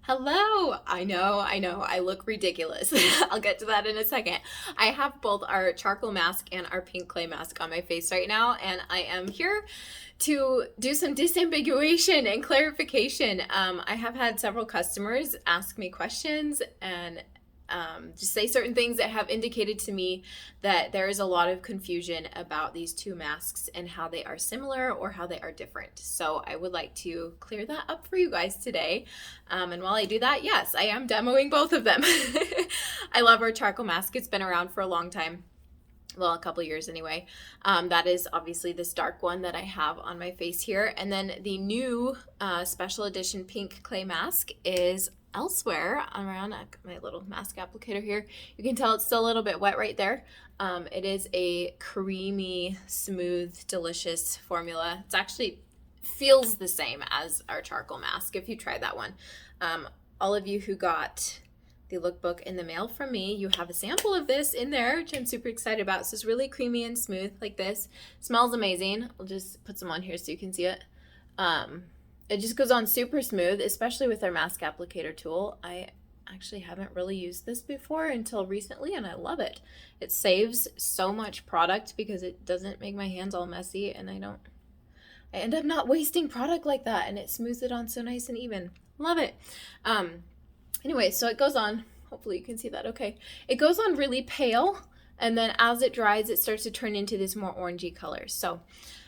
Hello. I know, I look ridiculous. I'll get to that in a second. I have both our charcoal mask and our pink clay mask on my face right now, and I am here to do some disambiguation and clarification. I have had several customers ask me questions and just say certain things that have indicated to me that there is a lot of confusion about these two masks and how they are similar or how they are different. So I would like to clear that up for you guys today. And while I do that, yes, I am demoing both of them. I love our charcoal mask. It's been around for a long time. Well, a couple years anyway. That is obviously this dark one that I have on my face here. And then the new special edition pink clay mask is elsewhere around my little mask applicator here. You can tell it's still a little bit wet right there. It is a creamy, smooth, delicious formula. It's actually feels the same as our charcoal mask if you tried that one. All of you who got the lookbook in the mail from me, you have a sample of this in there, which I'm super excited about. So it's really creamy and smooth like this. Smells amazing. I'll just put some on here so you can see it. It just goes on super smooth, especially with our mask applicator tool. I actually haven't really used this before until recently, and I love it. It saves so much product because it doesn't make my hands all messy, and I end up not wasting product like that, and it smooths it on so nice and even. Love it. Anyway, so it goes on, hopefully you can see that okay. It goes on really pale, and then as it dries, it starts to turn into this more orangey color. So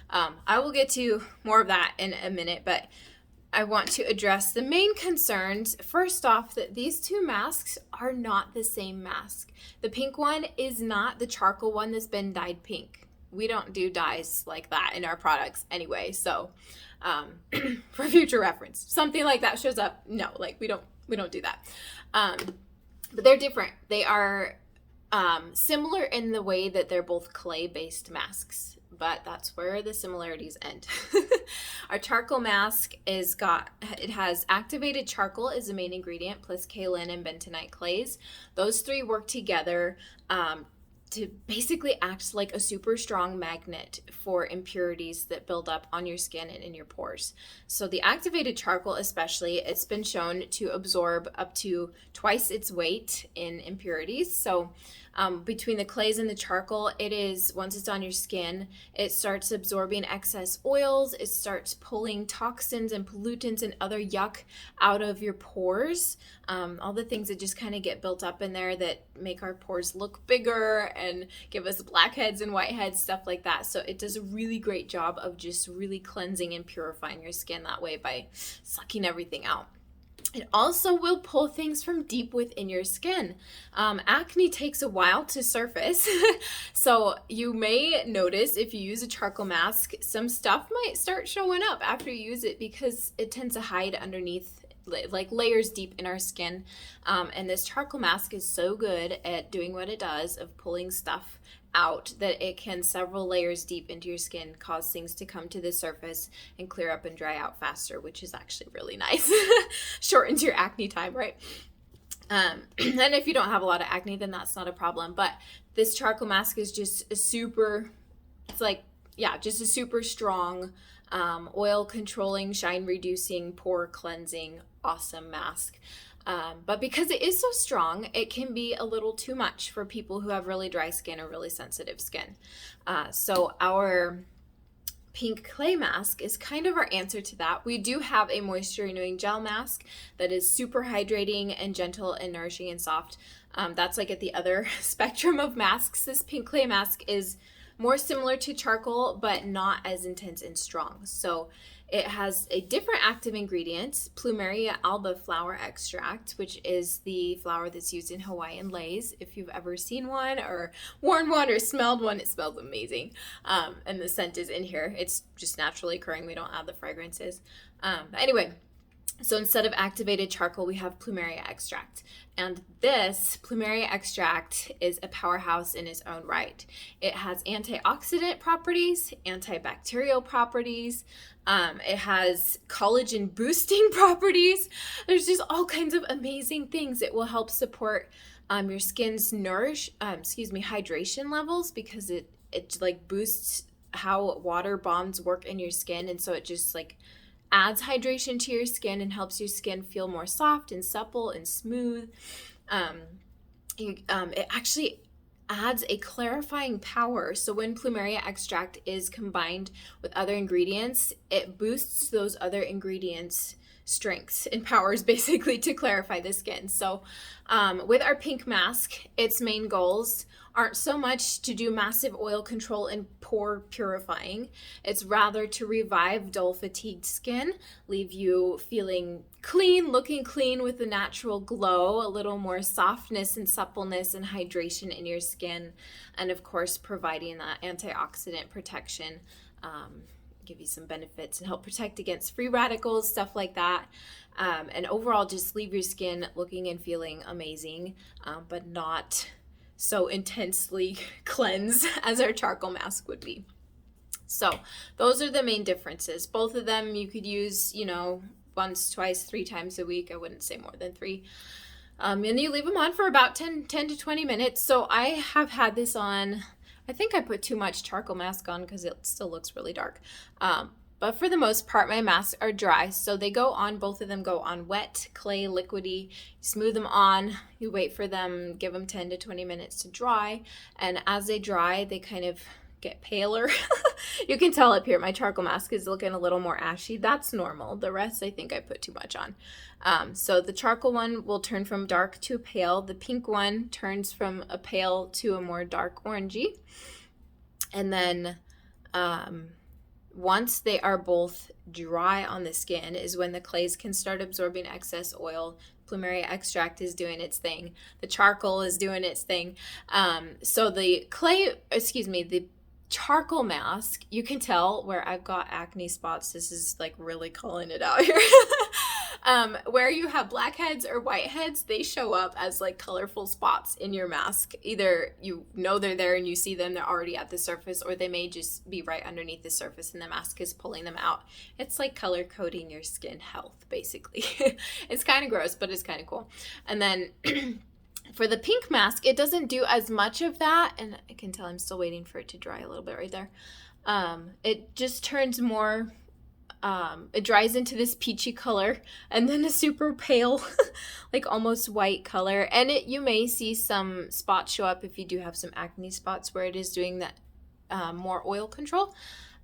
I will get to more of that in a minute, but I want to address the main concerns. First off, that these two masks are not the same mask. The pink one is not the charcoal one that's been dyed pink. We don't do dyes like that in our products anyway, so for future reference, something like that shows up, no, like we don't do that. But they're different. They are similar in the way that they're both clay-based masks, but that's where the similarities end. Our charcoal mask it has activated charcoal as the main ingredient, plus kaolin and bentonite clays. Those three work together to basically act like a super strong magnet for impurities that build up on your skin and in your pores. So the activated charcoal especially, it's been shown to absorb up to twice its weight in impurities. So between the clays and the charcoal, once it's on your skin, it starts absorbing excess oils, it starts pulling toxins and pollutants and other yuck out of your pores, all the things that just kind of get built up in there that make our pores look bigger and give us blackheads and whiteheads, stuff like that. So it does a really great job of just really cleansing and purifying your skin that way by sucking everything out. It also will pull things from deep within your skin. Acne takes a while to surface, so you may notice if you use a charcoal mask, some stuff might start showing up after you use it because it tends to hide underneath like layers deep in our skin. And this charcoal mask is so good at doing what it does of pulling stuff out that it can several layers deep into your skin cause things to come to the surface and clear up and dry out faster, which is actually really nice. Shortens your acne time, right? And if you don't have a lot of acne, then that's not a problem. But this charcoal mask is just just a super strong oil controlling, shine reducing, pore cleansing, awesome mask. But because it is so strong, it can be a little too much for people who have really dry skin or really sensitive skin. So our pink clay mask is kind of our answer to that. We do have a moisture renewing gel mask that is super hydrating and gentle and nourishing and soft. That's like at the other spectrum of masks. This pink clay mask is more similar to charcoal, but not as intense and strong. So it has a different active ingredient, Plumeria alba flower extract, which is the flower that's used in Hawaiian leis. If you've ever seen one or worn one or smelled one, it smells amazing. And the scent is in here. It's just naturally occurring. We don't add the fragrances. But anyway, so instead of activated charcoal, we have Plumeria extract. And this Plumeria extract is a powerhouse in its own right. It has antioxidant properties, antibacterial properties. It has collagen boosting properties. There's just all kinds of amazing things. It will help support your skin's hydration levels because it like boosts how water bonds work in your skin. And so it just like adds hydration to your skin and helps your skin feel more soft and supple and smooth. It actually adds a clarifying power. So when Plumeria extract is combined with other ingredients, it boosts those other ingredients' strengths and powers basically to clarify the skin. So with our pink mask, its main goals aren't so much to do massive oil control and pore purifying. It's rather to revive dull, fatigued skin, leave you feeling clean, looking clean with a natural glow, a little more softness and suppleness and hydration in your skin, and of course providing that antioxidant protection, give you some benefits and help protect against free radicals, stuff like that. And overall just leave your skin looking and feeling amazing, but not so intensely cleansed as our charcoal mask would be. So those are the main differences. Both of them you could use, once, twice, 3 times a week. I wouldn't say more than 3. And you leave them on for about 10 to 20 minutes. So I have had this on, I think I put too much charcoal mask on because it still looks really dark. But for the most part, my masks are dry. So they go on, both of them go on wet, clay, liquidy. You smooth them on, you wait for them, give them 10 to 20 minutes to dry. And as they dry, they kind of get paler. You can tell up here, my charcoal mask is looking a little more ashy. That's normal. The rest, I think I put too much on. So the charcoal one will turn from dark to pale. The pink one turns from a pale to a more dark orangey. And then once they are both dry on the skin is when the clays can start absorbing excess oil. Plumeria extract is doing its thing. The charcoal is doing its thing. So the charcoal mask, you can tell where I've got acne spots. This is like really calling it out here. Where you have blackheads or whiteheads, they show up as like colorful spots in your mask. Either they're there and you see them, they're already at the surface, or they may just be right underneath the surface and the mask is pulling them out. It's like color coding your skin health, basically. It's kind of gross, but it's kind of cool. And then for the pink mask, it doesn't do as much of that, and I can tell I'm still waiting for it to dry a little bit right there. It just turns more, it dries into this peachy color and then a super pale, like almost white color. And you may see some spots show up if you do have some acne spots where it is doing that more oil control.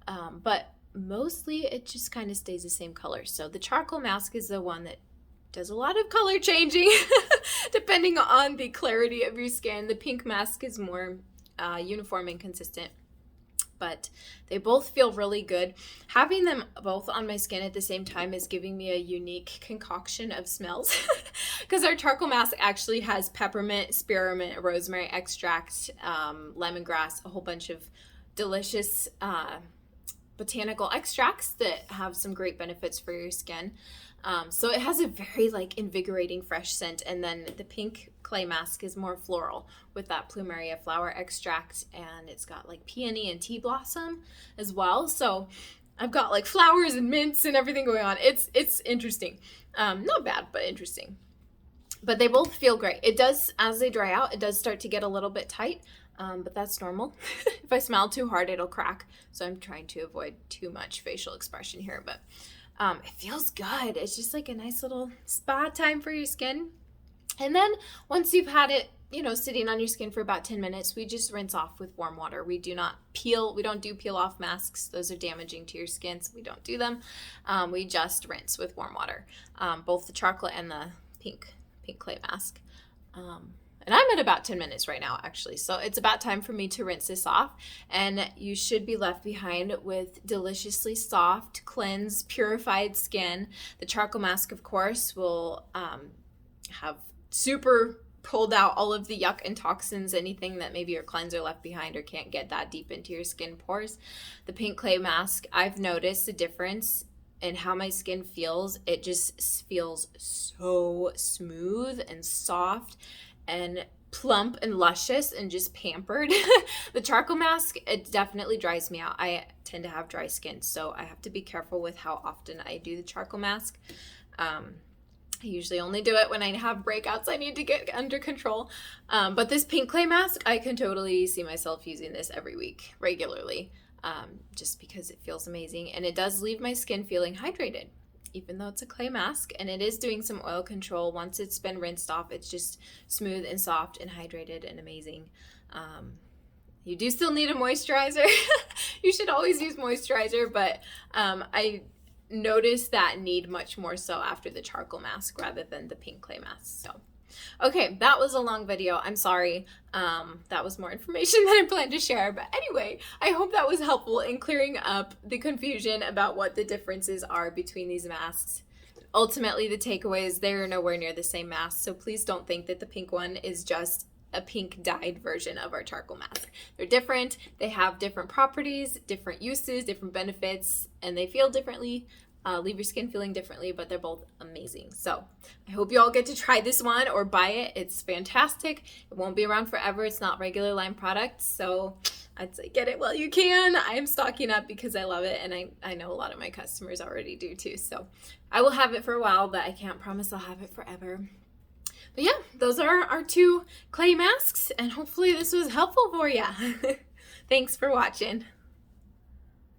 But mostly it just kind of stays the same color. So the charcoal mask is the one that does a lot of color changing depending on the clarity of your skin. The pink mask is more uniform and consistent, but they both feel really good. Having them both on my skin at the same time is giving me a unique concoction of smells because our charcoal mask actually has peppermint, spearmint, rosemary extract, lemongrass, a whole bunch of delicious botanical extracts that have some great benefits for your skin. So it has a very invigorating fresh scent. And then the pink clay mask is more floral with that Plumeria flower extract, and it's got peony and tea blossom as well. So I've got flowers and mints and everything going on. It's interesting. Not bad, but interesting. But they both feel great. It does, as they dry out, it does start to get a little bit tight. But that's normal. If I smile too hard, it'll crack. So I'm trying to avoid too much facial expression here, but it feels good. It's just a nice little spa time for your skin. And then once you've had it, sitting on your skin for about 10 minutes, we just rinse off with warm water. We do not peel. We don't do peel off masks. Those are damaging to your skin, so we don't do them. We just rinse with warm water, both the chocolate and the pink clay mask. And I'm at about 10 minutes right now, actually. So it's about time for me to rinse this off. And you should be left behind with deliciously soft, cleansed, purified skin. The charcoal mask, of course, will have super pulled out all of the yuck and toxins, anything that maybe your cleanser left behind or can't get that deep into your skin pores. The pink clay mask, I've noticed a difference in how my skin feels. It just feels so smooth and soft and plump and luscious and just pampered. The charcoal mask, it definitely dries me out. I tend to have dry skin, so I have to be careful with how often I do the charcoal mask. I usually only do it when I have breakouts I need to get under control. But this pink clay mask, I can totally see myself using this every week regularly, just because it feels amazing. And it does leave my skin feeling hydrated. even though it's a clay mask, and it is doing some oil control. Once it's been rinsed off, it's just smooth and soft and hydrated and amazing. You do still need a moisturizer. You should always use moisturizer, but I noticed that need much more so after the charcoal mask rather than the pink clay mask. So okay, that was a long video. I'm sorry. That was more information than I planned to share. But anyway, I hope that was helpful in clearing up the confusion about what the differences are between these masks. Ultimately, the takeaway is they're nowhere near the same mask. So please don't think that the pink one is just a pink dyed version of our charcoal mask. They're different. They have different properties, different uses, different benefits, and they feel differently. Leave your skin feeling differently, but they're both amazing. So I hope you all get to try this one or buy it. It's fantastic. It won't be around forever. It's not regular line product, so I'd say get it while you can. I am stocking up because I love it, and I know a lot of my customers already do too. So I will have it for a while, but I can't promise I'll have it forever. But yeah, those are our 2 clay masks, and hopefully this was helpful for you. Thanks for watching.